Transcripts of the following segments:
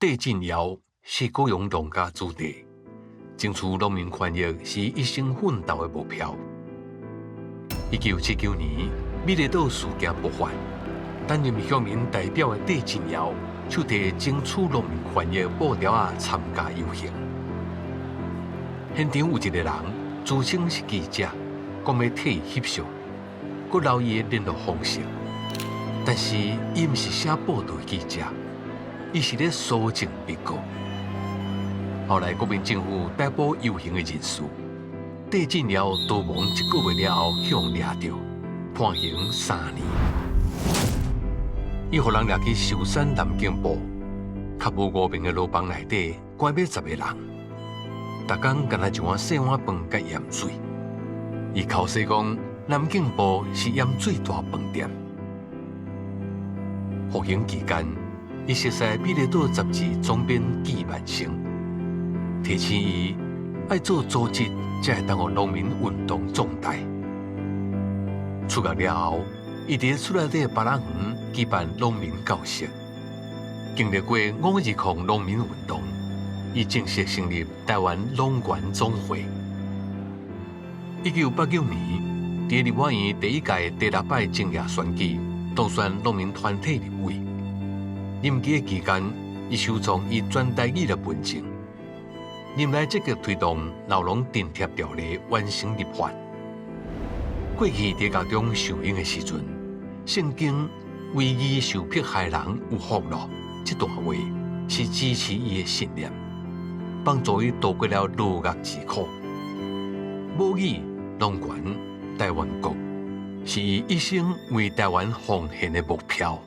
戴进尧是高雄农家子弟，争取农民权益是一生奋斗的目标。1979年，美丽岛事件爆发，担任乡民代表的戴进尧，手提争取农民权益布条啊参加游行。现场有一个人自称是记者，讲要替伊翕相，佮留伊的联络方式，但是伊毋是写报道的记者。伊是咧搜证被告。后来国民政府逮捕游行的人士，戴进尧逃亡1个月了后，向掠着，判刑3年。伊互人掠去寿山南京埔，较无5名的牢房内底关要10个人，逐工干那一碗洗碗饭甲盐水。伊口说讲南京埔是盐水大饭店。服刑期间，伊熟悉美丽岛杂志总编纪万生，提醒伊爱做组织，才会当互农民运动壮大。出狱了后，伊伫厝内底别人园举办农民教室，经历过5日抗农民运动，伊正式成立台湾农权总会。1989年，伫立法院第1届第6摆正业选举，当选农民团体立委。任期期间，伊收藏伊全台语的文件。任内积极推动《老农津贴条例》完成立法。过去伫狱中受刑的时阵，圣经“为义受迫害人有福乐”这段话是支持伊的信念，帮助伊度过了牢狱之苦。母语、农权、台湾国，是伊一生为台湾奉献的目标。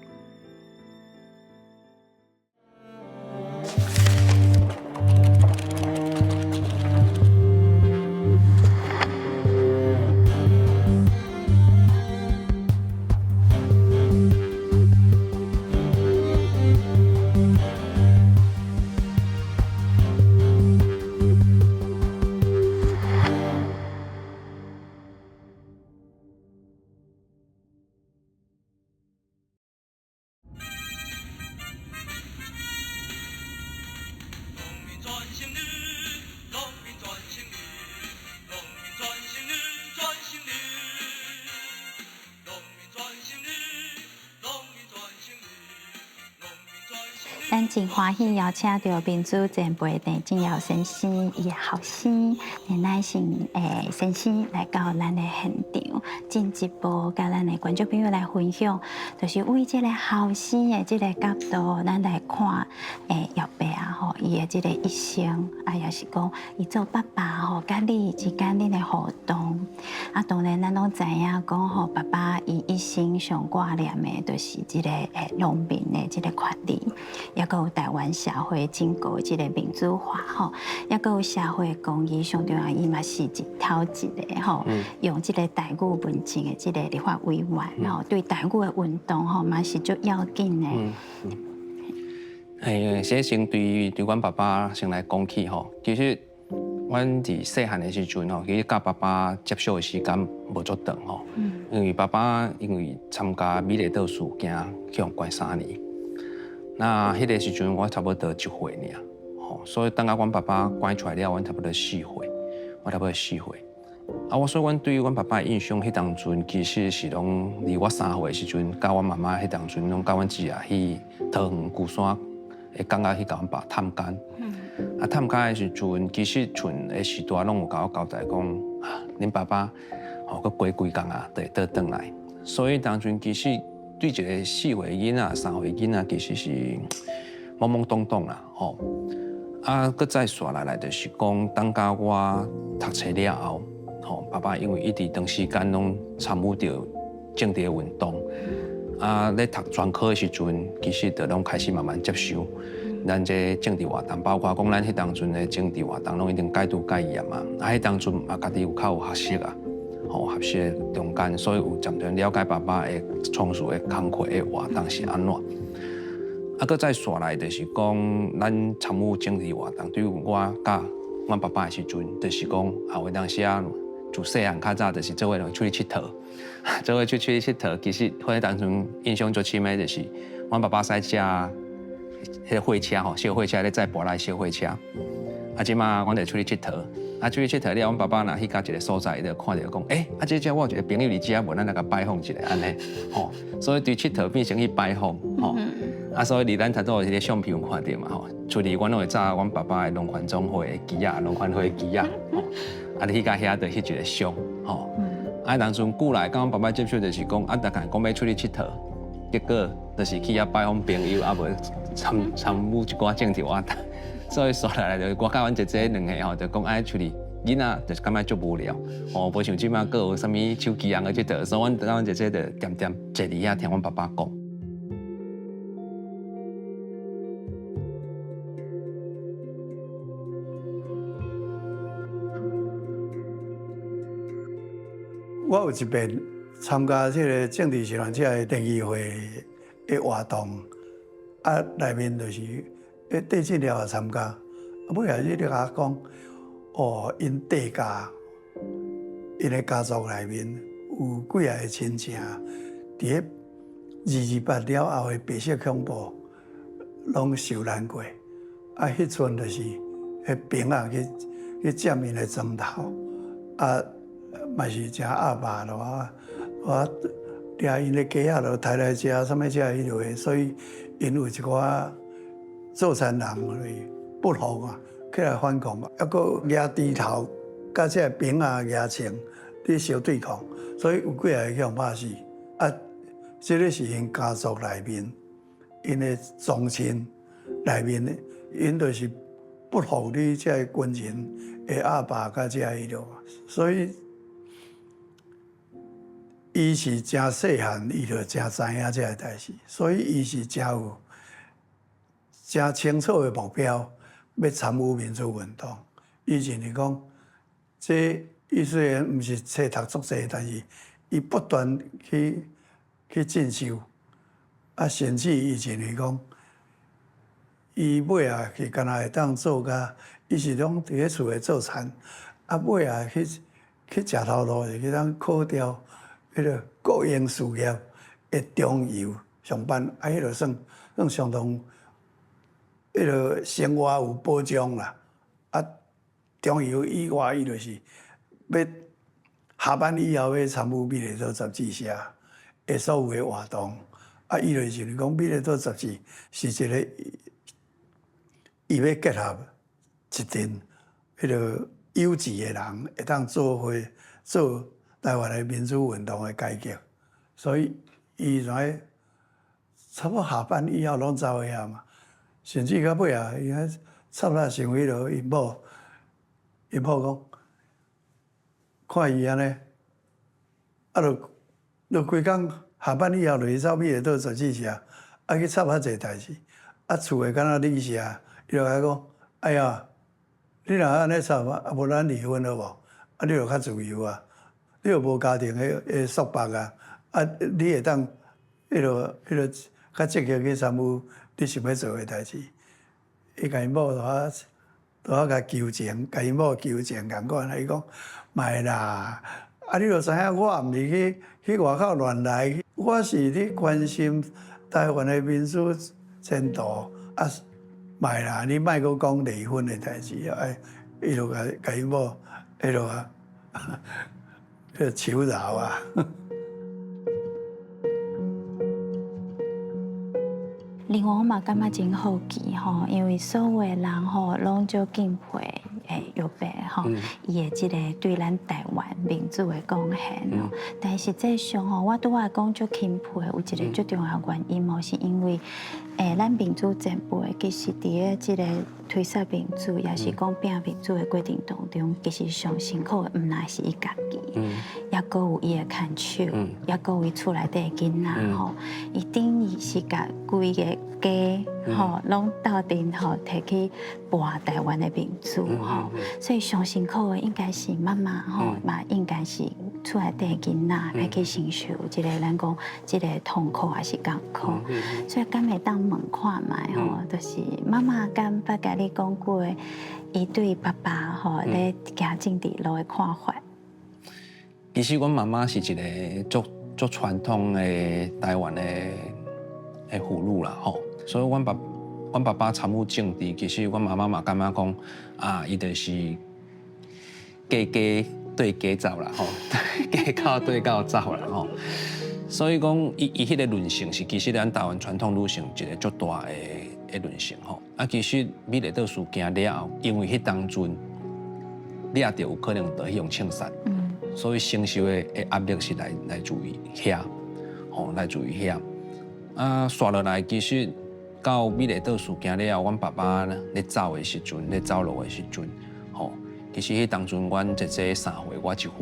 咱真欢喜邀请到民主前辈戴进尧先生，伊的后生连乃成先生来到咱的现场，进一步甲咱的观众朋友来分享，就是为这个后生的这个角度，咱来看姚伯啊吼，伊的这个一生，也是讲伊做爸爸吼，甲你之间恁的互动。啊，当然咱拢知影讲吼，爸爸伊一生上挂念的，就是这个农民的这个权利。也有台湾社会整个这个民主化吼，也有社会公益，上重要伊嘛是一头一个吼，用这个台语文件的这个立法委员吼，对台语的运动吼嘛是足要紧的。先对阮爸爸先来讲起吼，其实阮伫细汉的时阵吼，其实甲爸爸接触的时间无足长吼，因为爸爸参加美丽岛事件，去关3年。那迄个时阵我差不多1岁尔，吼，所以等下阮爸爸关出来了，阮差不多4岁，我差不多4岁。我所以阮对阮爸爸的印象，迄当阵其实是拢离我3岁的时阵，甲阮妈妈迄当阵拢甲阮姐啊去桃园旧山的港仔去甲阮爸探监。探监的时阵，其实剩的时段拢有甲我交代讲，恁爸爸搁过几工啊，就会倒转来。所以当阵其实。对一个4岁囡仔、3岁囡仔，其实是懵懵懂懂啦，吼。搁再刷来就是讲，等到我读册了后，吼，爸爸因为一直长时间拢参与着政治运动，咧读专科的时阵，其实就拢开始慢慢接受咱这政治活动，包括讲咱迄当阵的政治活动，拢一定戒毒戒严嘛。迄当阵嘛，家己有较有学习啊。学习的中间，所以有渐渐了解爸爸的从事的工课的活动是安怎。搁再刷来就是讲，咱参与政治活动，对于我甲阮爸爸的时阵，就是讲有当时啊，自细汉较早就是做伙出去佚佗，做伙出去佚佗。其实迄当阵印象最深的就是，阮爸爸使食迄个货车吼，小货车咧载博来小货车。啊，即马阮就出去佚佗，啊，出去佚佗了，阮爸爸若去到一个所在，伊就看到讲，这我有一个朋友伫遮，无咱来甲拜访一下安尼，吼，所以对佚佗变成去拜访，吼，啊，所以离咱头拄迄个相片有看到嘛，吼，出离阮拢会炸阮爸爸的龙环总会的旗啊，龙环会的旗啊，吼，啊，你去甲遐就翕一个相，吼，啊，当阵久来，甲阮爸爸接触就是讲，啊，逐个讲要出去佚佗，结果就是去遐拜访朋友，啊，无参与一寡政治活动。所以说来就我甲阮姐姐两个吼，就讲爱出去，囡仔就是感觉足无聊，哦，无像即摆佫有啥物手机啊个去佗，所以阮甲阮姐姐就点点坐伫遐听阮爸爸讲。我有一遍参加这个政治志愿者的联谊会的活动，啊，内面就是地震了也参加，啊，尾下你甲我讲，哦，因地家，因的家族内面有几个亲戚，伫228了后的白色恐怖，拢受难过，啊，迄阵就是迄兵啊去占因的庄头，啊。嘛是真压迫咯，我掠因的鸡仔咯，抬来食，啥物食迄落个，所以因有一寡做产人不服啊，起来反抗嘛，抑佫举猪头，甲这兵啊举枪，伫相对抗，所以有几个去互拍死。啊，这个是因家族内面，因的宗亲内面的，因就是不服你这军人的压迫甲这迄落，所以。伊是真细汉，伊就真知影这个代志，所以伊是真有真清楚的目标，要参与民主运动。伊认为讲，伊虽然毋是册读足济，但是伊不断去进修，啊，甚至伊认为讲，伊尾啊是干那会当做甲，伊是拢伫咧厝诶做田，啊尾啊去食头路，是去当考调。迄个国营事业的中游上班，啊，迄个算相当，迄个生活有保障啦。啊，中游以外，伊就是要下班以后要参与美丽岛杂志社的所有的活动。啊，伊就认为讲美丽岛杂志是一个伊要结合一群迄个优质的人，会当做伙做。台湾的民主运动的改革，所以伊在差不多下班以后拢走遐嘛，甚至到尾啊，伊遐插那成为了因某讲，看伊安尼，啊，就规工下班以后就去走美丽岛杂志社，啊去插遐济代志，啊厝诶敢若理事啊，伊就讲，哎呀，你若安尼插啊，无咱离婚好无？啊，你就较自由啊。你又无家庭的束缚啊！啊，你会当迄个较积极去参与你想要做的代志。伊甲因某都甲求情，甲因某求情共款。伊讲卖啦，啊，你著知影我毋是去外口乱来，我是咧关心台湾的民主前途。啊，卖啦，你莫阁讲离婚的代志啊！伊就甲因某迄落啊。求饶啊！另外，我嘛感觉真好奇吼，因为所有的人吼拢就敬佩右伯吼，伊的即个对咱台湾民主的贡献哦。但实际上吼，我拄仔讲就钦佩有一个最重要原因哦，是因为咱民主前辈其实伫咧即个推测民主，也是讲拼民主的过程当中，其实上辛苦的毋乃是伊家己，也阁有伊的牵手，也阁有伊厝内底的囡仔吼，伊等于是甲规个家吼拢斗阵吼摕去博台湾的民主吼，所以上辛苦的应该是妈妈吼，嘛应该是厝内底的囡仔来去承受即个咱讲即个痛苦还是艰苦，所以敢会当问看卖吼，就是妈妈敢捌甲你讲过，伊对爸爸吼咧行政治路的看法。其实，阮妈妈是一个足传统的台湾的妇女啦，吼。所以，阮阮爸爸参与政治，其实阮妈妈嘛感觉讲啊，伊就是家对家走啦吼，家口对狗走啦吼。所以讲，伊迄个论性是其实咱台湾传统女性一个足大的论性吼。啊，其实美丽岛事件了后，因为迄当阵掠着有可能着去用枪杀，所以承受的压力是来自于遐，吼，来自于遐。啊，刷落来其实到美丽岛事件了后，阮爸爸咧走的时阵，咧走路的时阵，吼，其实迄当阵阮姐姐3岁，我1岁。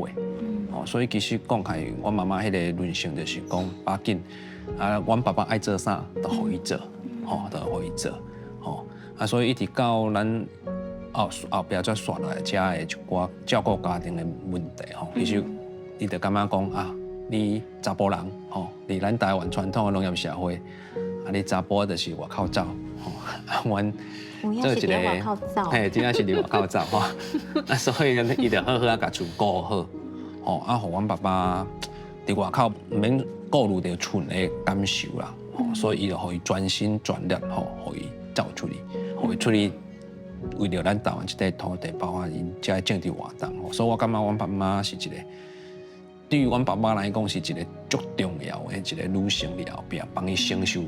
哦，所以其实讲开，阮妈妈迄个论性就是讲，把紧啊，阮爸爸爱做啥，都互伊做，吼，都互伊做，吼啊，所以一直到咱后壁再刷来遮的一寡照顾家庭的问题，吼，其实伊就感觉讲啊，你查甫人，吼，伫咱台湾传统的农业社会，啊，你查甫就是外口走，吼，啊，阮。这是伫外口走，嘿，真正是伫外口走吼，啊，所以伊就好好啊，甲厝顾好。吼，啊，互阮爸爸伫外口毋免顾虑着厝的感受啦，吼，所以伊就互伊专心全力，吼，互伊走出去，互伊出去为着咱台湾这块土地，包括因遮的政治活动，吼，所以我感觉阮爸妈是一个，对于阮爸爸来讲是一个足重要的一个女性伫后壁，帮伊承受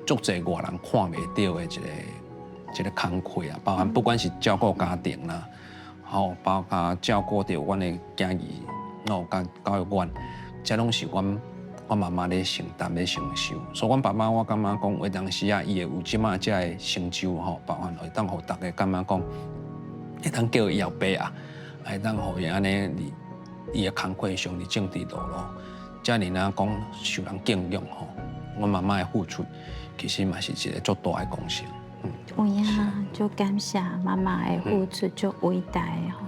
足侪外人看袂到的一个工课啊，包含不管是照顾家庭啦，吼，包括照顾着阮的囝儿。教育院，这拢是阮妈妈咧承担咧承受，所以阮爸妈我感觉讲，有当时啊，伊会有即马这个成就吼，包含会当互大家感觉讲，会当叫伊后辈啊，会当互伊安尼伊的工课上伫政治路咯，遮尔啊讲受人敬仰吼，阮妈妈的付出其实嘛是一个足大的贡献。有呀，就感谢妈妈的付出，足伟大的吼。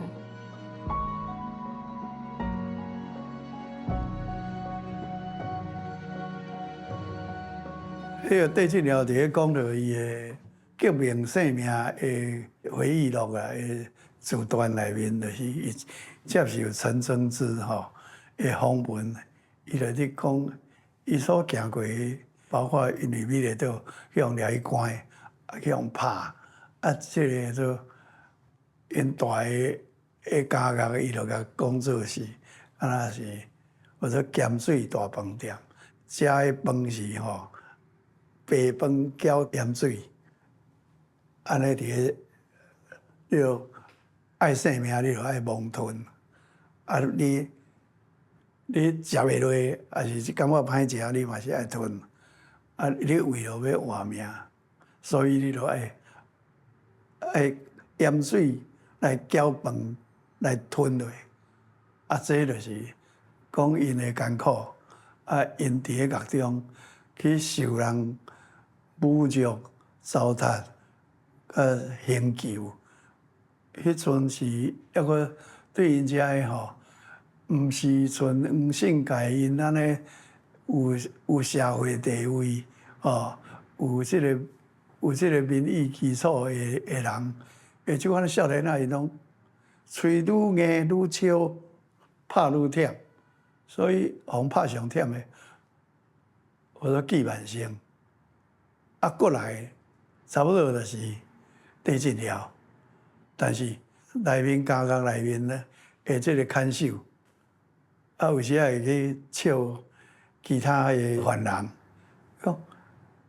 迄个戴庆辽伫咧讲到伊的革命生命的回忆录啊，自传内面就是伊接受陈增之吼的访问，伊就咧讲伊所行过，包括因为美丽岛去用掠去关，啊去用拍，啊这个就因大个家业，伊就甲讲做是，啊那是或者咸水大饭店，食的饭是吼。白饭搅盐水，安尼伫你就爱生命，你就爱忘吞。啊，你食袂落，还是感觉歹食，你嘛是爱吞。啊，你为了要活命，所以你就爱盐水来搅饭来吞落。啊，这就是讲因的艰苦，啊，因伫咧狱中去受人。侮辱、糟蹋、刑求，迄阵是抑个对因遮个吼，毋是像黄姓界因安尼有社会地位吼，有即个民意基础的人，即款少年仔因拢喙愈硬愈笑，拍愈忝，所以互拍上忝的，或者纪万生。啊，过来差不多就是戴庆辽，但是内面家业内面呢，即个看守，啊有时会去笑其他的犯人，讲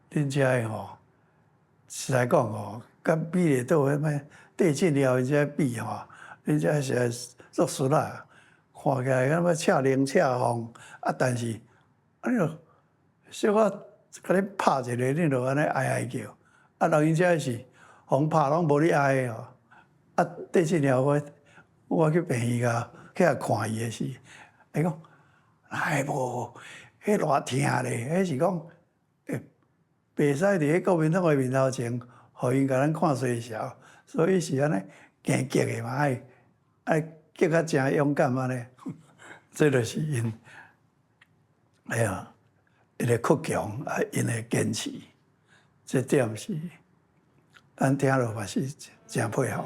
恁遮个吼，实在讲吼，甲美丽岛迄摆戴庆辽因遮比吼，恁遮实在作俗啦，看起来敢要赤冷赤红，啊但是安尼就小可。甲你拍一个，你就安尼哀哀叫，啊，人因遮是互拍拢无你哀的哦。啊，戴庆辽我去病院甲去遐看伊的时，伊讲，哎无，迄偌疼咧，迄是讲，袂使伫迄国民党的面头前，互因甲咱看衰小，所以是安尼硬激的嘛，爱激甲真勇敢安尼，这就是因，哎呀。因个倔强啊，因个坚持，这点是咱听落嘛是真配合。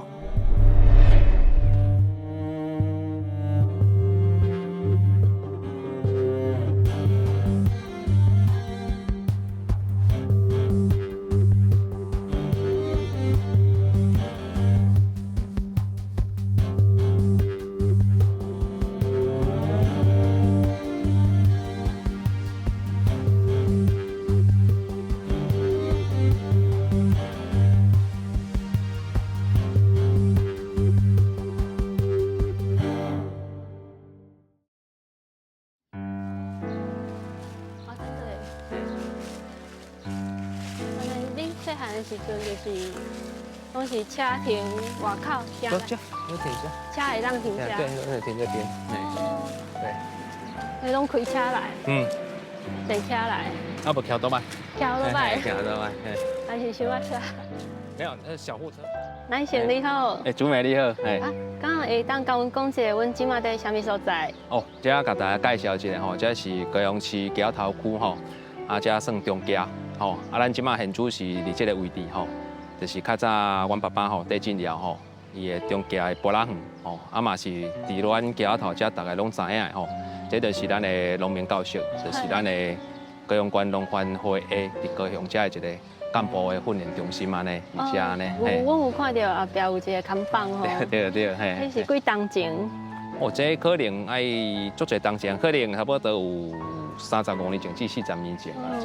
时阵，就是拢是车停外口，停这，有停车。车会当停对，车。那停这边。对。你拢开车来，坐车来，啊不，桥多吧？桥落来，桥多吧？还是小车？没有，那是小货车。咱先你好。主美你好，啊，刚刚会当甲阮讲一下，阮即马在啥物所在？哦，这甲大家介绍一下吼，这是高雄市桥头区吼，这算中街吼，咱即马现主是伫这个位置吼，就是较早阮爸爸吼在进寮吼，伊的中街的波拉园吼，嘛是伫阮桥头这大家拢知影的吼，这就是咱的农民教室，就是咱的高雄县农环会A 伫高雄这的一个干部的训练中心安尼，而且安尼。阮有看到后壁有一个看板吼。对，嘿。迄是几当前？哦，这可能爱足侪当前，可能差不多有35年前至40年前啊。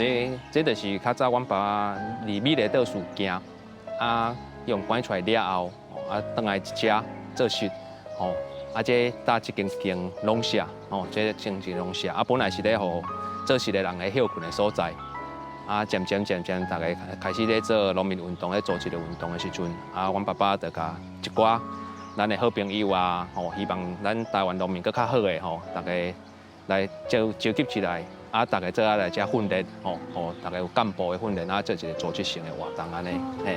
这就是较早阮爸离美丽倒数行，用拐出来了后，倒来一只做事，这搭一间农舍，这正是农舍，本来是咧互做事的人的休困的所在。渐渐，大家开始咧做农民运动，咧组织的运动的时阵，阮爸爸就甲一寡咱的好朋友希望咱台湾农民更较好的大家来召集起来，大家做来遮训练，大家有干部的训练，做一个组织性的活动安尼，嘿。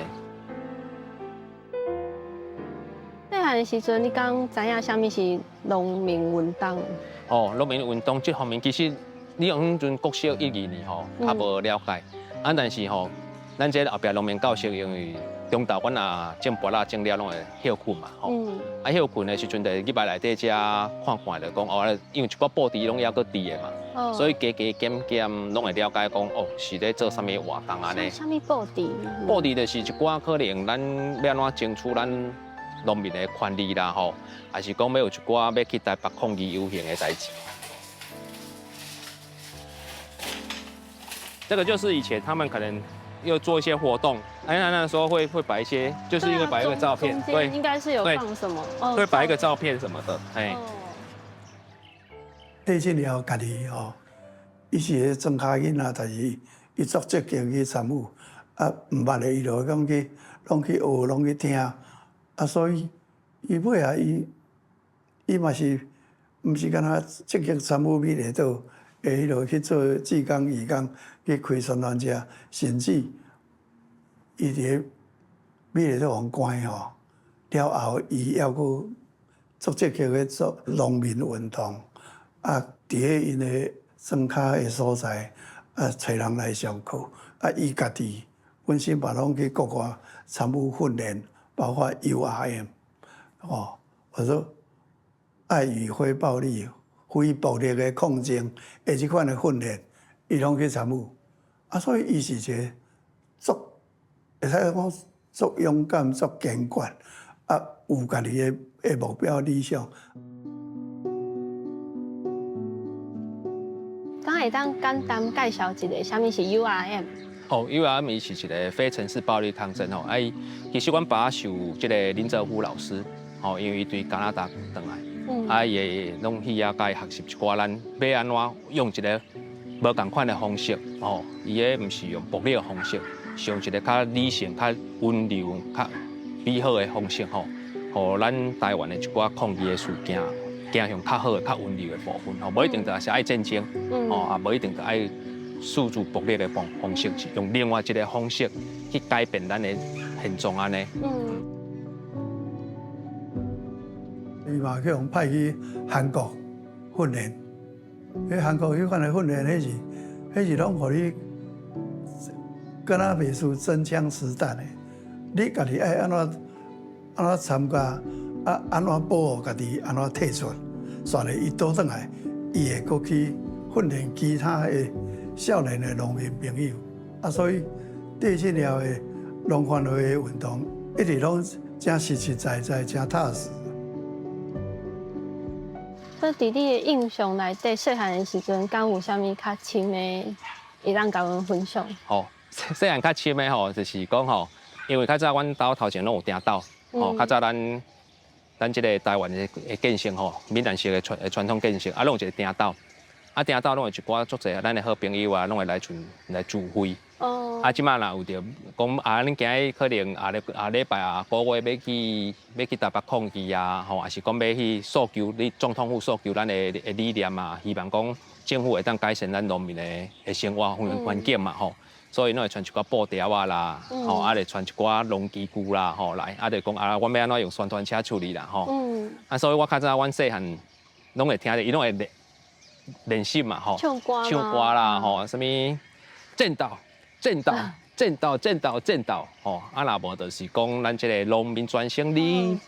细汉的时阵，你刚知影啥物是农民运动？农民运动这方面其实。你用迄阵国小1、2年较无了解，但是咱这后壁农民教室因为中昼阮也种菠萝种了拢会休困嘛，休困的时阵就入来内底遮看看，就讲因为一寡布置拢要搁伫的嘛，所以加减拢会了解讲是咧做啥物活动安尼。啥物布置？布置就是一寡可能咱要安怎争取咱农民的权利啦还是讲要有一寡要去台北抗议游行的代志。这个就是以前他们可能又做一些活动，那时候会摆一些，就是因为摆一个照片，对，应该是有放什么，会摆一个照片什么的，对这了家己伊是个庄稼囡仔，但是伊足积极去参与，唔捌的伊就讲去，拢去学，拢去听，所以伊尾啊，伊嘛是，唔是干那积极参与美丽岛。迄落去做志工、义工，去开宣传车，甚至伊伫美丽岛王关了后，伊还佫足积极去做农民运动，伫个因的庄稼的所在，找人来上课，伊家己本身嘛拢去国外参与训练，包括 URM， 或者爱与非暴力。非暴力的抗争，即款的训练，伊拢去参与，所以伊是一个会使讲足勇敢、足坚决，有家己的目标理想。敢会当简单介绍一下，啥物是 URM？ URM 是一个非城市暴力抗争其实阮爸受即个林哲虎老师，因为伊对加拿大回来。也拢去遐甲伊学习一寡咱要安怎用一个无共款的方式，伊个毋是用暴力的方式，是用一个较理性、较温柔、较美好的方式，互咱台湾的一寡抗议的事件走向较好的、较温柔的部分，无一定就是爱战争，无一定就爱诉诸暴力的方式，是用另外一个方式去改变咱的现状安尼。伊嘛去互派去韩国训练，去韩国迄款的训练，迄是拢互你，敢若袂输真枪实弹的。你家己爱安怎参加，安怎保护家己，安怎退出，煞咧伊倒转来，伊会搁去训练其他的少年的农民朋友。所以对这了的农环会的运动，一直拢真实实在在，真踏实。在弟弟的印象内底，细汉的时阵，敢有啥物较深的，会当甲阮分享？细汉较深的就是讲因为较早阮家头前拢有订斗，较早咱即个台湾的建设闽南式的传统建设，拢有一个订斗，订斗拢有一寡足侪咱的好朋友拢会来聚会，哦。啊，即摆若有着讲啊，恁今日可能下礼拜啊，个月要去台北抗议啊，吼，还是讲要去诉求你总统府诉求咱的理念啊，希望讲政府会当改善咱农民的生活环境嘛，吼。所以，咱会传一寡布条啊啦，吼，啊，会传一寡农机具啦，吼，来，啊，就讲啊，阮要安怎用宣传车处理啦，吼。啊，所以我较早阮细汉拢会听着，伊拢会练习嘛，吼。唱歌啦，吼，什么正道，吼，啊，若无就是讲咱即个农民专胜利，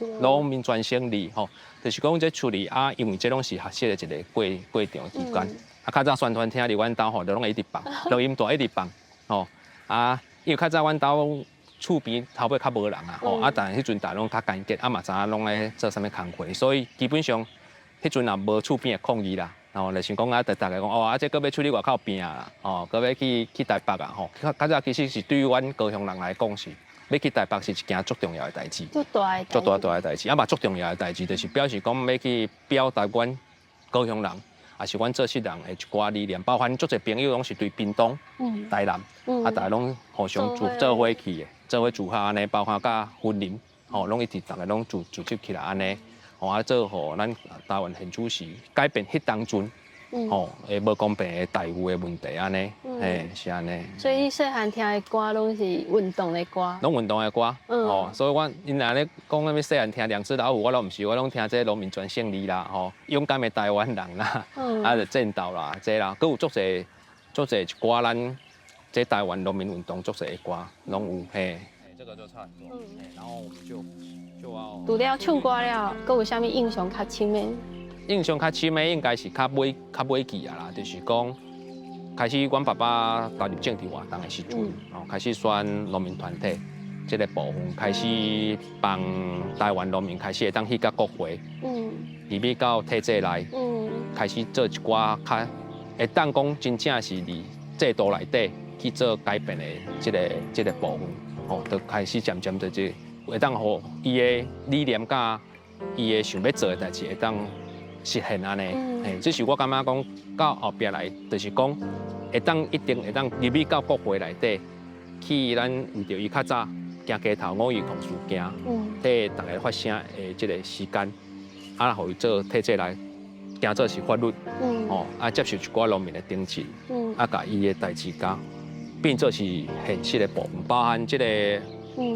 吼，就是讲这处理啊，因为这拢是学习的一个过程之间。啊，较早宣传听伫阮兜吼，就拢会一直放，录音带一直放。吼啊，因为较早阮兜厝边头尾较无人啊，吼啊，但迄阵大家拢较干净，啊嘛知影拢咧做啥物工课，所以基本上迄阵也无厝边的抗议啦，吼，就想讲啊，大家讲哦，啊，这搁要出去外口拼啦，哦，搁要去台北啊，吼，较早其实是对于阮高雄人来讲是，要去台北是一件足重要的代志，足大的代志，啊嘛足重要的代志，就是表示讲要去表达阮高雄人。也是阮做事人的一寡理念，包含足侪朋友拢是对屏东、台南，啊，大家拢互相做伙去的，做伙住下安尼，包括甲婚林，吼，拢一直大家拢组织起来安尼，吼啊，做互咱台湾现主是改变迄当阵，吼，诶，无公平的待遇的问题安尼，嘿，是安尼。所以你细汉听的歌拢是运动的歌，拢运动的歌，吼，所以我因若咧讲那细汉听两只老虎，我拢毋是，我拢听这农民专胜利啦，吼，勇敢的台湾人啦，啊，就正道啦，这啦，佮有足侪一寡咱这台湾农民运动足侪的歌，拢有嘿。这个就差很多，然后我们就要。除了唱歌了，佮有啥物印象较深的？印象较深的应该是较尾期啊啦，就是讲开始阮爸爸投入政治活动的时阵，开始选农民团体这个部分，开始帮台湾农民开始会当去到国会，入去到体制内，开始做一寡较会当讲真正是伫制度内底去做改变的这个部分，吼，就开始渐渐就会当互伊的理念甲伊的想要做的代志会当实现安尼，这是我感觉讲到后壁来，就是讲一定会当入去到国会内底，去咱为着伊较早行街头5.2同事行，替大家发声的这个时间，啊，互伊做体制内行做是法律，哦，啊，接受一寡农民的顶进，啊，甲伊的代志甲变做是现实的部分，包含这个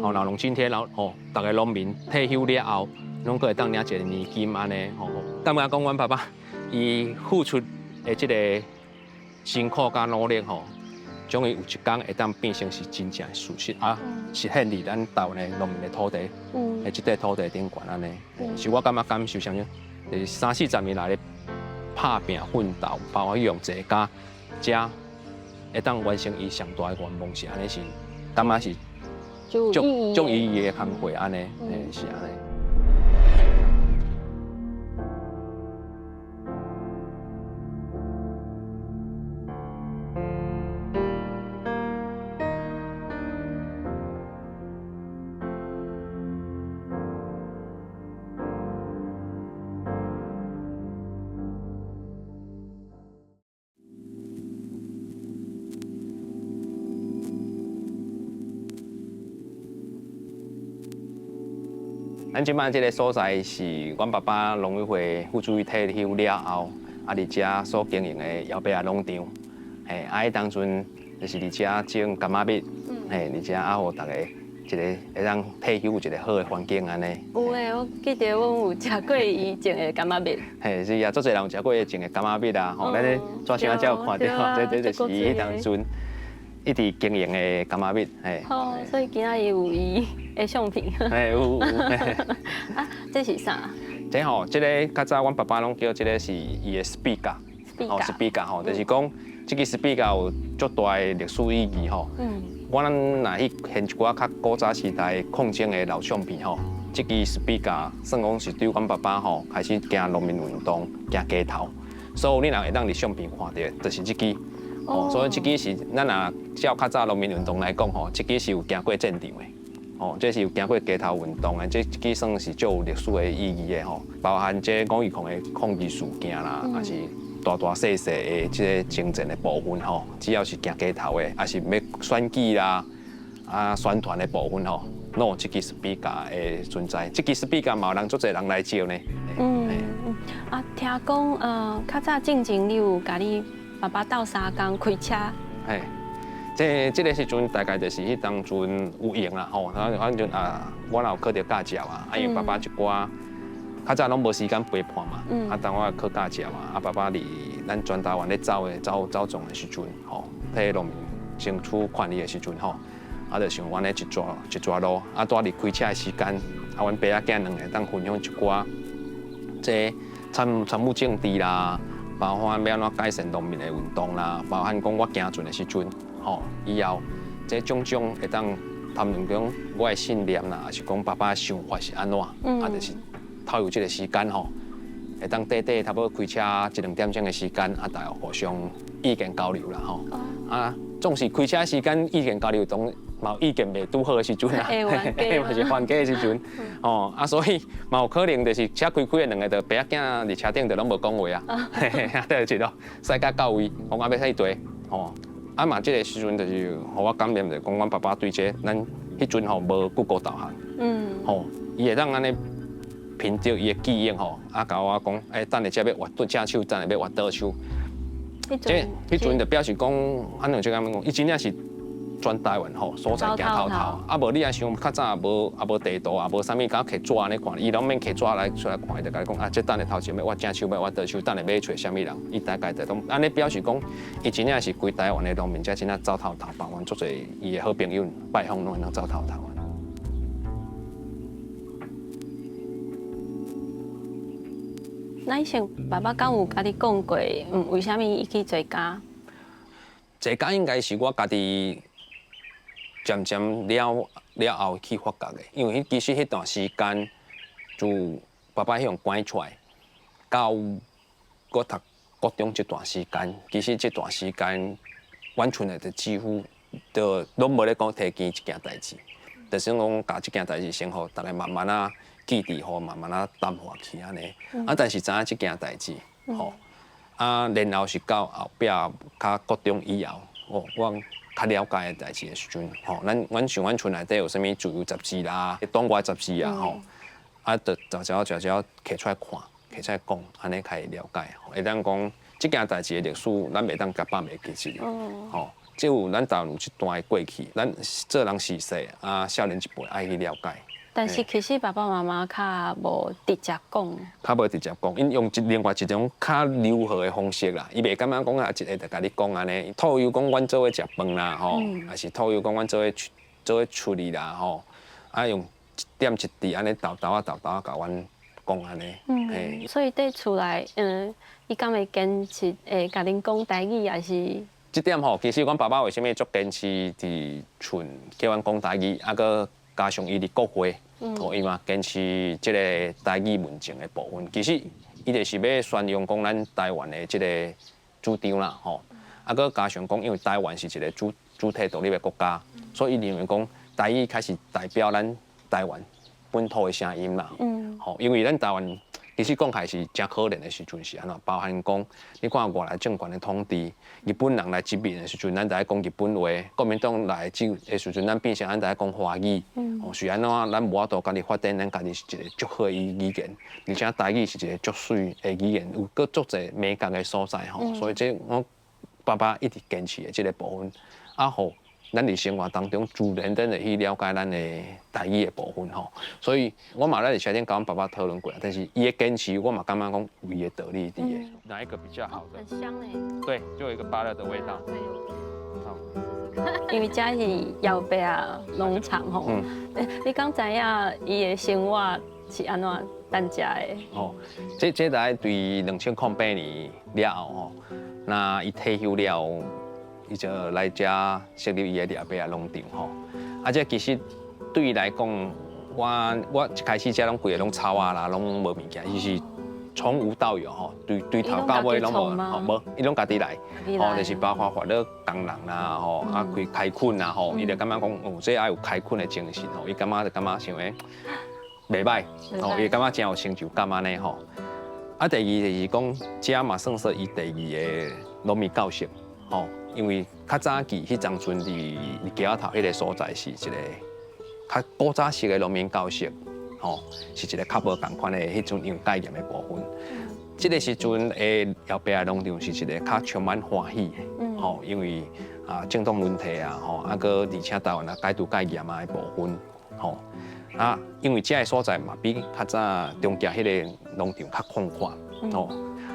哦，老农津贴，哦，大家农民退休了后，拢可会当领一个年金安尼，吼。感觉讲，阮爸爸伊付出的这个辛苦甲努力吼，终于有一天会当变成是真正的事实啊，实现伫咱台湾的农民的土地，的这块土地顶悬安尼，是我感觉感受上，就是30-40年来咧打拼奋斗，包括用这家遮会当完成伊上大的愿望是安尼是，感觉是足意义的工作安尼，是安尼。咱即摆即个所在是阮爸爸农委会副主委退休了后，啊，伫遮所经营的摇摆啊农场，迄当阵就是伫遮种柑仔蜜，伫遮啊，互大家一个会当退休有一个好的环境安尼。有诶，我记得阮有食过伊种的柑仔蜜。是啊，足侪人有食过伊种的柑仔蜜啊，吼，咱咧纸箱才有看到，这就是伊迄当阵一直经营的柑仔蜜，好，所以今仔日有伊的相片。有。啊，这是啥？这吼，这个较早阮爸爸拢叫这个是伊的 speaker，speaker 吼，就是讲这个 speaker 有足大的历史意义吼。我咱若去现一寡较古早时代抗争的老相片吼，这个 speaker 算讲是对阮爸爸吼开始行农民运动、行街头，所以你若会当伫相片看到，就是这个。哦，所以这个是咱若照较早农民运动来讲吼，这个是有行过战场的，哦，这是有行过街头运动的，这个算是足有历史的意义的吼，包含这5.2的抗议事件啦，还是大大细细的即个精神的部分吼，只要是行街头的，还是要选举啦宣传的部分吼，拢有这支 speaker 的存在。这支 speaker 嘛有人足侪人来招呢。听讲较早进前你有甲你爸爸斗相共开车。嘿。这个时阵大概就是迄当阵有闲啦吼，反正我若有考着驾照啊，因为爸爸一寡较早拢无时间陪伴嘛，当我考驾照啊，爸爸伫咱全台湾咧走总的时阵吼，替农民争取权利的时阵吼，就想阮咧一抓路，带离开车的时间，阮爸仔囝两个当分享一寡，这参与政治啦，包含要安怎改善农民的运动啦，包含讲我行船的时阵。吼，以后这种会当谈论讲我的信念啦，还是讲爸爸的想法是安怎，就是透过这个时间吼，会当短差不多开车1-2点钟的时间，大家互相意见交流啦吼。总是开车时间意见交流中，嘛有意见袂拄好的时阵啦，嘛是冤家的时阵，所以嘛有可能就是车开的两个就爸仔囝伫车顶就拢无讲话啊，就一路驶到位，讲要驶地，嘛，这个时阵就是，互我感念，就是讲，阮爸爸对这咱迄阵吼无Google导航，伊会当安尼凭着伊的记忆吼，甲我讲，等下要挖正手，等下要挖倒手。迄阵就表示讲，安怎就咁讲，伊真正是全台湾吼所在行透透，无你啊想较早无地图，也无啥物，敢摕纸安尼看，伊拢免摕纸来出来看，伊就甲你讲这等下头前要挖正手，要挖倒手，等下要找啥物人，伊大概就拢安尼表示讲，伊真正是规台湾的农民，才真正走透透，包括足侪伊的好朋友拜访拢能走透透。那以前爸爸敢有甲你讲过，为虾米伊去做家？做家应该是我家己渐渐了后去发觉的，因为其实迄段时间，就爸爸迄样关出来，到我读高中这段时间，其实这段时间，完全的几乎都拢无咧讲提起这件代志，就是讲把这件代志先互大家慢慢啊记住，互慢慢啊淡化去安尼。但是知影这件代志，吼，然后是到后壁较高中以后，我较了解的代志的时阵，阮像阮厝内底有啥物自由杂志啦、党外杂志啊，就摻摕出来看，摕出来讲，安尼较会了解，会当讲这件代志的历史，咱袂当甲放袂记起，只有咱台湾有一段的过去，咱做人时势少年一辈爱去了解。但是其实爸爸妈妈较无直接讲，较无直接讲，因用另外一种较柔和的方式啦，伊袂感觉讲一个就甲你讲安尼，透由讲阮做伙食饭啦，还是透由讲阮做伙处理啦，用一点一滴安尼豆豆甲阮讲安尼。所以伫厝内，伊敢会坚持甲恁讲台语，还是？这点其实阮爸爸为虾米足坚持伫厝叫阮讲台语，佮加上伊伫国会。伊嘛坚持即个台语文政的部分，其实伊就是要宣扬讲咱台湾的即个主张啦，佮加上讲，因为台湾是一个主体独立的国家，所以伊认为讲台语开始代表咱台湾本土的声音啦。因为咱台湾其实讲起是真可怜的时阵是安怎，包含讲你看外来政权的统治，日本人来殖民的时阵，咱就爱讲日本话；国民党来的时阵，咱变成咱就爱讲华语。是安怎，咱无法度家己发展，咱家己是一个足好的语言，而且台语是一个足水的语言，有足侪美感的所在所以这我爸爸一直坚持的这个部分，好。咱伫生活当中自然地去了解咱的台语的部分所以我嘛在车顶跟阮爸爸讨论过，但是伊的坚持，我嘛感觉讲有伊的道理伫的。哪一个比较好的？很香诶。对，就有一个芭乐的味道。因为这是摇摆啊农场你刚知影伊的生活是安怎咱食的？这大概对2008年了后那伊退休了。伊就来遮设立伊的猎白啊农场这其实对伊来讲，我一开始遮拢规个拢草啊啦，拢无物件，伊是从无到有对头到尾拢无，伊拢家己来，就是包括发了工人啦开垦啦伊就感觉讲这爱有开垦的精神伊感觉想袂歹伊感觉真有成就感安尼啊，第二就是讲，这嘛算是伊第二个农民教室，吼，因为较早期迄当阵伫街仔头迄个所在是一个较古早式的农民教室，吼，是一个较无共款的迄种用概念的部分。这个时阵的后壁的农场是一个较充满欢喜的，吼，因为政党问题啊，吼，啊个而且台湾改拄改严啊的部分，吼。啊，因为这个所在嘛，比较早中间迄个农场较宽阔，吼。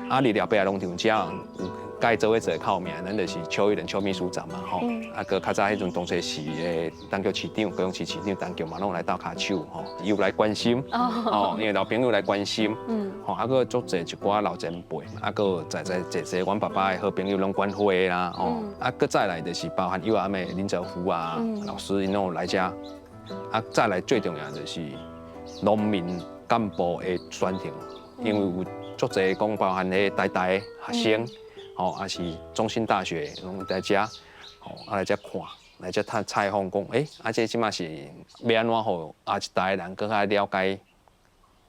啊，离了北的农场，只要有该做的较有名，咱就是邱义仁邱秘书长嘛，吼。啊，个较早迄阵当时是诶，当局市长、高雄市市长、当局嘛，拢来斗骹手，吼，又来关心，哦，因为老朋友来关心，吼，啊个足侪一寡老前辈，啊个在阮爸爸的好朋友拢管会啦，吼，啊个再来就是包含幼儿的林哲夫啊，老师因拢来遮。啊，再来最重要就是农民干部的选择，因为有足侪讲包含咧台大的学生，吼，啊是中兴大学拢来遮，吼，啊来遮看，来遮探采访讲，啊这即马是要安怎互啊一代人更加了解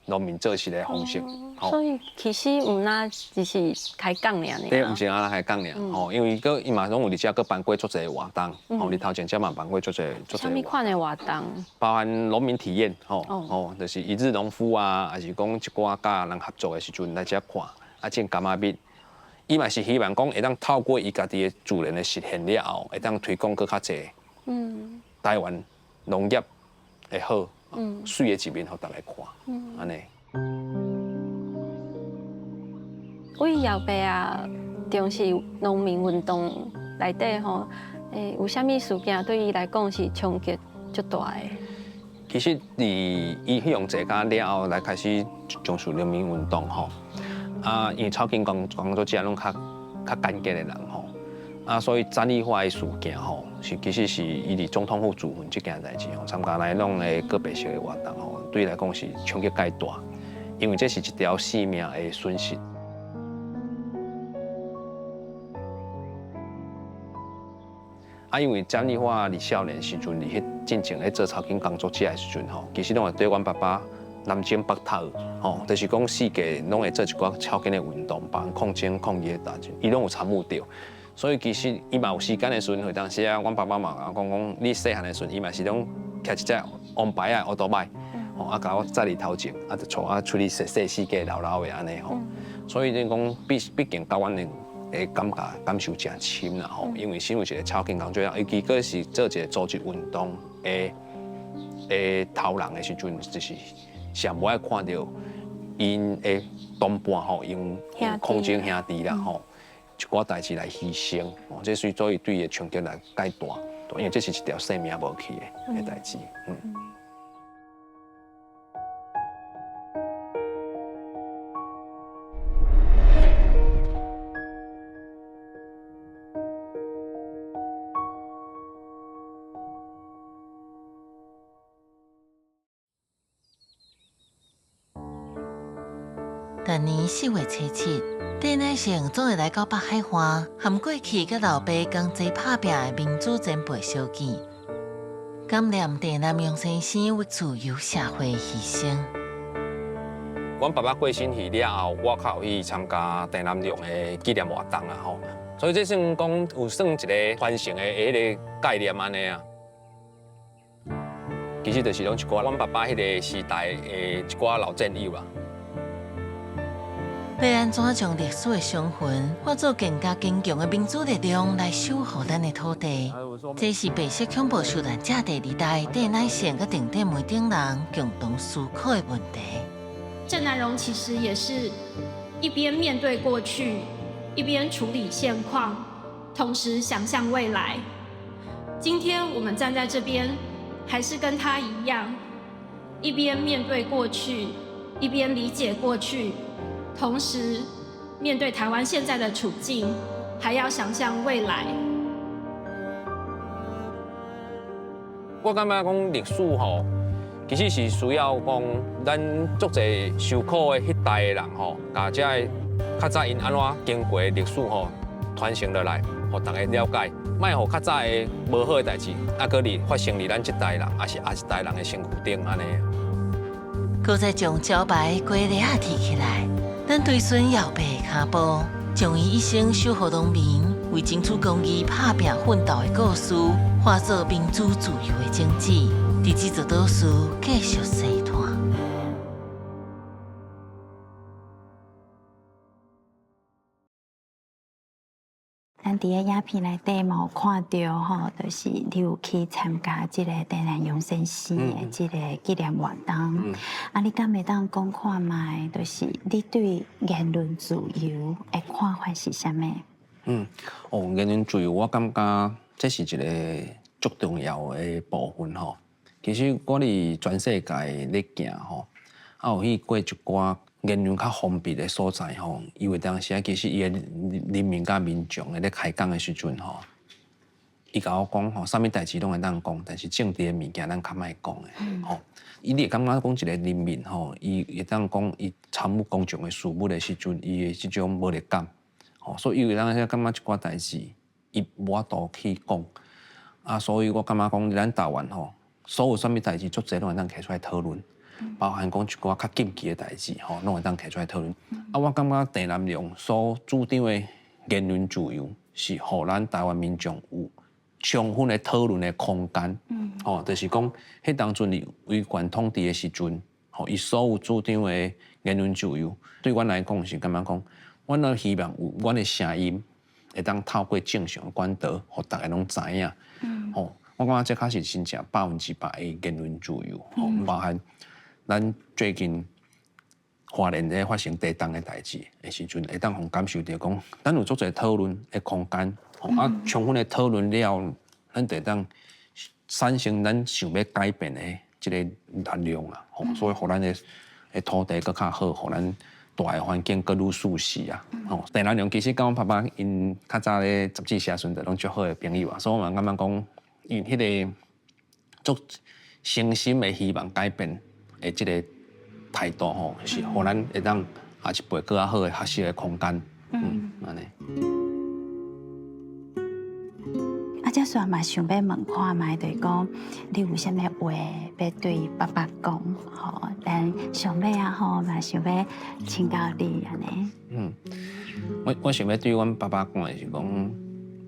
农民做事的方式。所以其实唔那只是开讲尔。对，唔是安那开讲尔，吼，因为个伊嘛拢有伫遮个办过足侪活动，吼，你头前遮嘛办过足侪。啥物款的活动？包含农民体验，就是一日农夫啊，还是讲一寡甲人合作的时阵来遮看，啊，种柑仔蜜，伊嘛是希望讲会当透过伊家己的自然的实现了后，会当推广更较济，台湾农业会好，水的一面互大家看，安尼。为后壁啊，重视农民运动内底吼，有啥物事件对伊来讲是冲击足大的？其实，伊迄样坐家了后，来开始重视农民运动吼。啊，因为草根工作者拢较干净的人吼，啊，所以战力化的事件吼，其实是伊伫总统府主份这件代志吼，参加来弄的个别性的活动吼，对伊来讲是冲击介大，因为这是一条性命的损失。啊，因为詹丽华伫少年时阵，伫迄进前咧做草根工作者的时阵吼，其实拢会对阮爸爸南征北讨，吼，就是讲世界拢会做一寡草根的运动，帮抗争抗议的代志，伊拢有参与到。所以其实伊嘛有时间的时阵，会当时啊，阮爸爸嘛讲，你细汉的时阵，伊嘛是拢骑一只王牌啊，奥多麦，吼，啊，甲我载伫头前，啊，就带我出去世世界绕绕的安尼吼。所以你讲，毕竟甲阮的。感受真深啦吼，因为身为一个草根工作者，伊个是做一个组织运动的头人的时阵，就是上无爱看到因的同伴吼，因空军兄弟啦吼，一寡代志来牺牲，这所以对伊的冲击来介大，因为这是一条生命无去的代志，逐年4月初7，戴乃成总会来到北海岸，含过去甲老爸同齐拍拼的民主前辈相见，感念戴南永先生为自由社会牺牲。阮爸爸过身去了后，我较有去参加戴南永的纪念活动啦吼，所以这算讲有算一个传承的迄个概念安尼啊。其实就是拢一寡阮爸爸迄个时代的一寡老战友啦。要安怎将历史的伤痕化作更加坚强的民主力量来守护咱的土地？这是白色恐怖受难者第2代戴乃成甲顶顶梅顶人共同思考的问题。郑南榕其实也是一边面对过去，一边处理现况，同时想象未来。今天我们站在这边，还是跟他一样，一边面对过去，一边理解过去。同时，面对台湾现在的处境，还要想象未来。我感觉讲历史吼，其实是需要讲咱足侪受苦的迄代的人吼，把这个较早因安怎经过历史吼传承落来，互大家了解，莫互较早的无好的代志，搁发生伫咱这代人，也是下一代人的身躯顶安尼。搁再将招牌龟梨仔提起来。咱对孙姚伯的脚步，将伊一生守护农民、为争取公义打拼奋斗的故事，化作民主自由的种子，伫这座岛屿继续生传。咱伫个影片内底嘛有看到吼，就是你有去参加即个台南永生寺的即个纪念活动。啊，你敢会当讲看卖，就是你对言论自由的看法是啥物？言论自由，我感觉这是一个足重要的部分吼。其实我伫全世界咧行吼，有去过一寡言论较封闭的所在吼，因为当时其实伊个人民甲民众咧开讲的时阵吼，伊甲我讲吼，啥物代志拢会当讲，但是政治的物件咱较莫讲的吼。伊会感觉讲一个人民吼，伊会当讲伊参与公众的事务的时阵，伊的即种无力感吼，所以伊会当感觉一寡代志，伊无法度去讲啊。所以我感觉讲咱台湾吼，所有啥物代志，足侪拢会当摕出来讨论。包含讲一寡较禁忌的代志，吼，拢会当摕出来讨论。我感觉陈南榕所主张的言论自由，是互咱台湾民众有充分的讨论的空间。就是讲，迄当阵威权统治的时阵，伊所有主张的言论自由，对阮来讲是感觉讲，阮都希望有阮的声音会当透过正常的管道，互大家拢知影。我感觉这确是真正100%的言论自由，包含。咱最近华人咧发生地动的代志的时阵，会当互感受到讲，咱有足侪讨论的空间，充分的讨论了，咱就当产生咱想要改变的即个力量啦。所以，互咱的土地更较好，互咱大的环境更愈舒适啊。陈南榕其实甲阮爸爸因较早咧杂志社时阵，拢足好的朋友啊，所以我嘛感觉讲，因迄个足诚心的希望改变。即个态度吼，是互咱会当下一辈更较好的学习的空间。安尼。这时嘛想要问看卖，就是讲你有啥物话要对爸爸讲？吼，但上尾啊吼嘛想要请教你安尼。我想要对阮爸爸讲的是讲，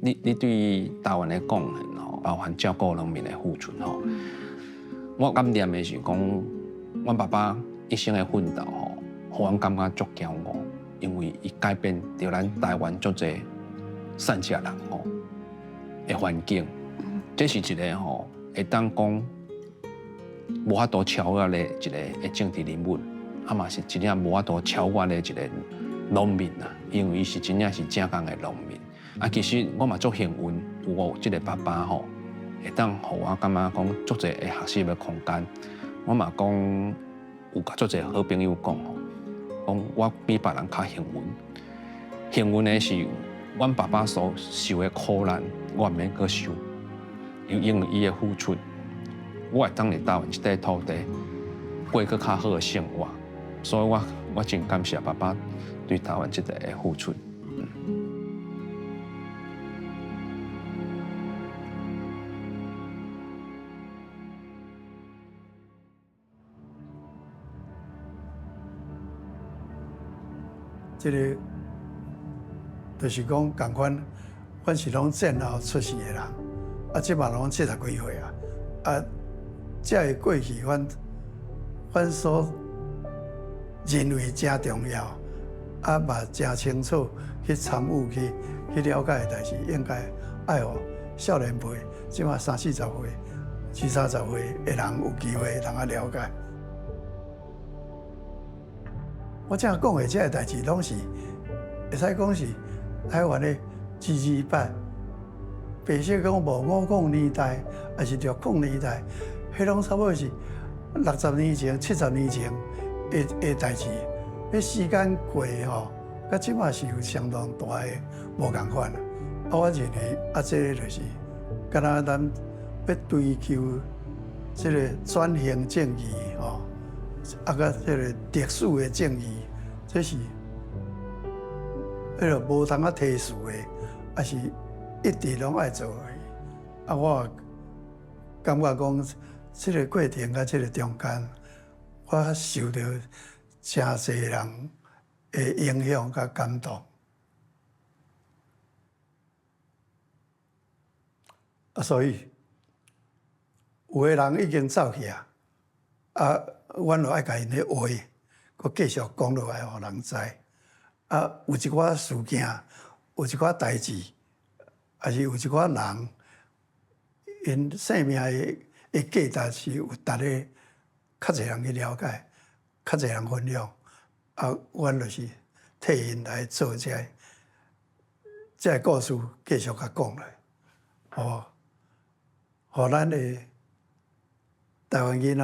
你对台湾的贡献吼，包含照顾农民的付出吼，我感念的是讲。阮爸爸一生的奋斗吼，互阮感觉足骄傲，因为伊改变着咱台湾足侪善食人吼的环境。这是一个吼会当讲无法度超越的一个政治人物，嘛是真正无法度超越的一个农民啊，因为伊是真正是正港的农民。其实我嘛足幸运，有即个爸爸吼，会当互我感觉讲足侪会学习的空间。我嘛讲有甲足侪好朋友讲吼，讲我比别人较幸运。幸运的是，阮爸爸所受的苦难，我毋免阁受，因为伊的付出，我会当伫台湾这块土地过更较好的生活。所以我真感谢爸爸对台湾这块的付出。这个就是讲，共款，阮是拢战后出世的人，即嘛拢70几岁啊，这个过去，阮所认为真重要，嘛真清楚去参与去了解的代志，应该爱互少年辈，即嘛30、40岁、20、30岁的人有机会通了解。我正讲的这个代志，拢是会使讲是台湾的228，白色讲无5年代，还是6年代，迄拢差不多是60年前、70年前的代志。迄时间过吼，甲即马是有相当大的无共款。我认为这个就是，敢若咱要追求这个转型正义吼。甲这个特殊的正义，这是迄个无通提示的，也是一直拢爱做的。我感觉讲，这个过程甲这个中间，我受到真侪人的影响甲感动。所以有个人已经走去啊，阮就爱甲因咧话，佮继续讲落来，互人知。有一寡事件，有一寡代志，还是有一寡人，因生命的价值是有值得较侪人去了解，较侪人分享。阮就是替因来做这个故事，继续甲讲落，互咱的台湾囡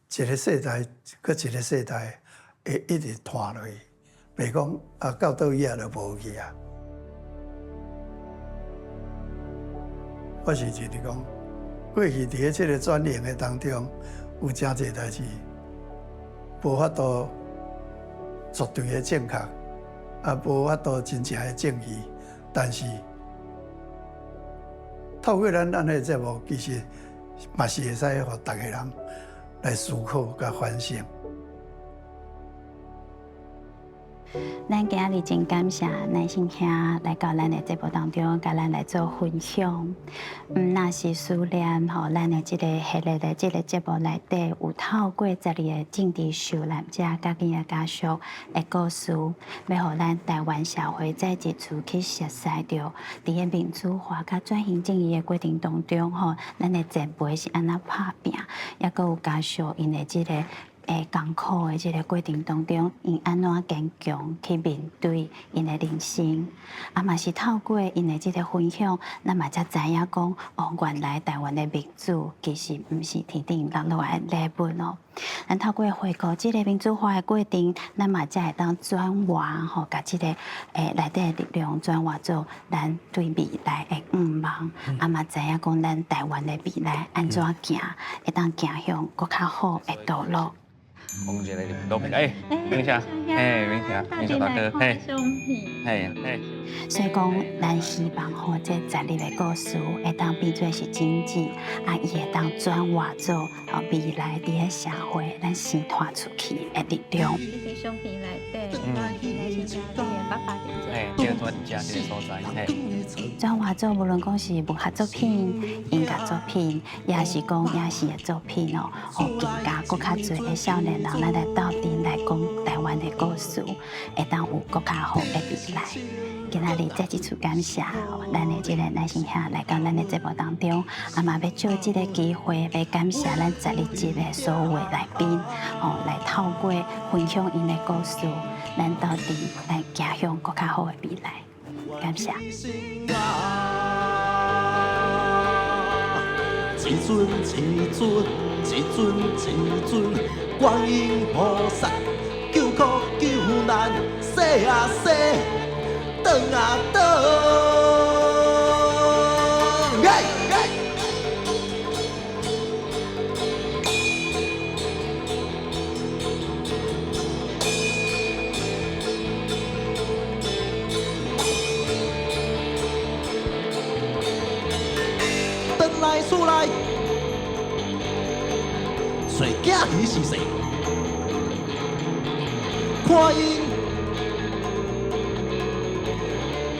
仔一个世代，佮一个世代会一直传落去，袂讲到倒位就无去啊。我是就是讲，过去伫咧即个转型的当中，有真侪代志无法度绝对的正确，无法度真正的正义，但是透过咱个节目，其实嘛是会使互逐个人来思考甲反省。咱今日真感谢咱先兄来到咱的节目当中，甲咱来做分享。那是思念吼，咱的这个系列的这个节目内底，有透过12个政治受难者甲伊的家属的故事，要互咱台湾社会再一次去熟悉到，伫个民主化甲转型正义的过程当中吼，咱的前辈是安怎打拼，也佮有家属因的这个。艰苦的这个过程当中，因安怎坚强去面对因的人生，嘛是透过因的这个分享，咱嘛才知影讲，原来台湾的民主其实毋是天顶落落来的礼物哦。咱透过回顾这个民主化的过程，咱嘛才会当转换吼，甲这个内底的力量转换做咱对未来的愿望，嘛知影讲咱台湾的未来安怎行，会当行向更较好的道路。红姐来录片，明霞，明霞大哥，所以讲，咱希望吼，这12个故事会当变做是真迹，伊会当转化做未来伫个社会咱生传出去的力量。相片内底，爸爸这个专家这个所在，转化做无论讲是文学作品、音乐作品，也是讲影视的作品哦，更加更较侪的少年人来斗阵来讲台湾的故事，会当有更较好的未来。今仔日再一次感谢咱的这个赖先兄来到咱的节目当中，嘛要借这个机会要感谢咱12集的所有来宾，来透过分享因的故事，咱到底来走向更较好的未来。感谢。一尊一尊，一尊一尊，观音菩萨救苦救难，洗啊洗，转啊转。转来厝内。找囝儿是谁？看因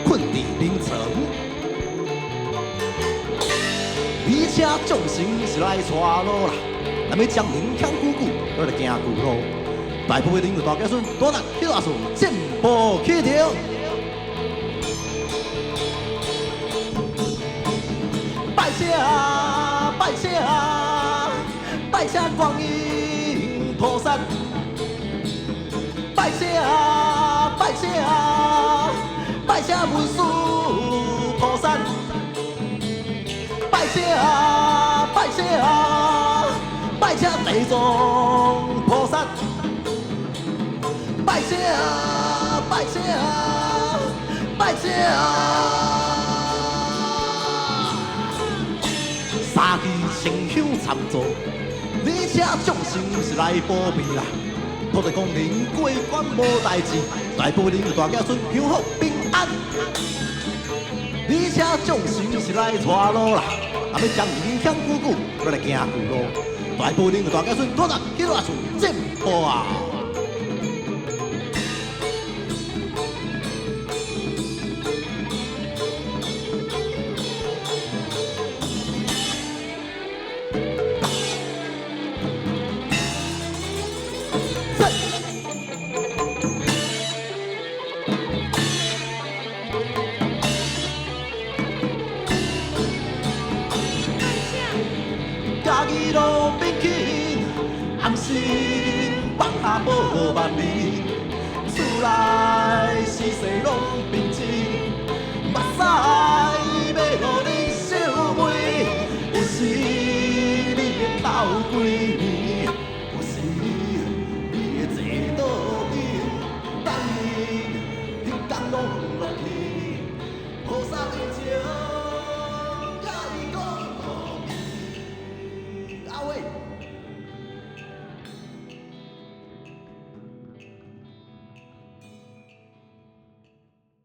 困伫眠床，而且众神是来带路啦。咱要将民强久久，我来行旧路。大部分人就大家孙多人去阿顺进步起跳。拜谢啊，拜谢啊！拜谢观音菩萨，拜谢啊，拜谢啊，拜谢文殊菩萨，拜谢啊，拜谢啊，拜谢地藏菩萨，拜谢啊，拜谢啊，拜谢啊。三支清香参座。而且众神是来保庇啦，土地公人过关无代志，大部分人大家孙幸福平安。而且众神是来带路啦，咱要将民强久久，我来行旧路。大部分人大家孙多人去阿顺进步啊！家己路边去，红心放下无万年，厝内事事拢平静，目屎要互你烧杯，有时你会斗几年，有时你会坐倒椅，等伊迄天拢。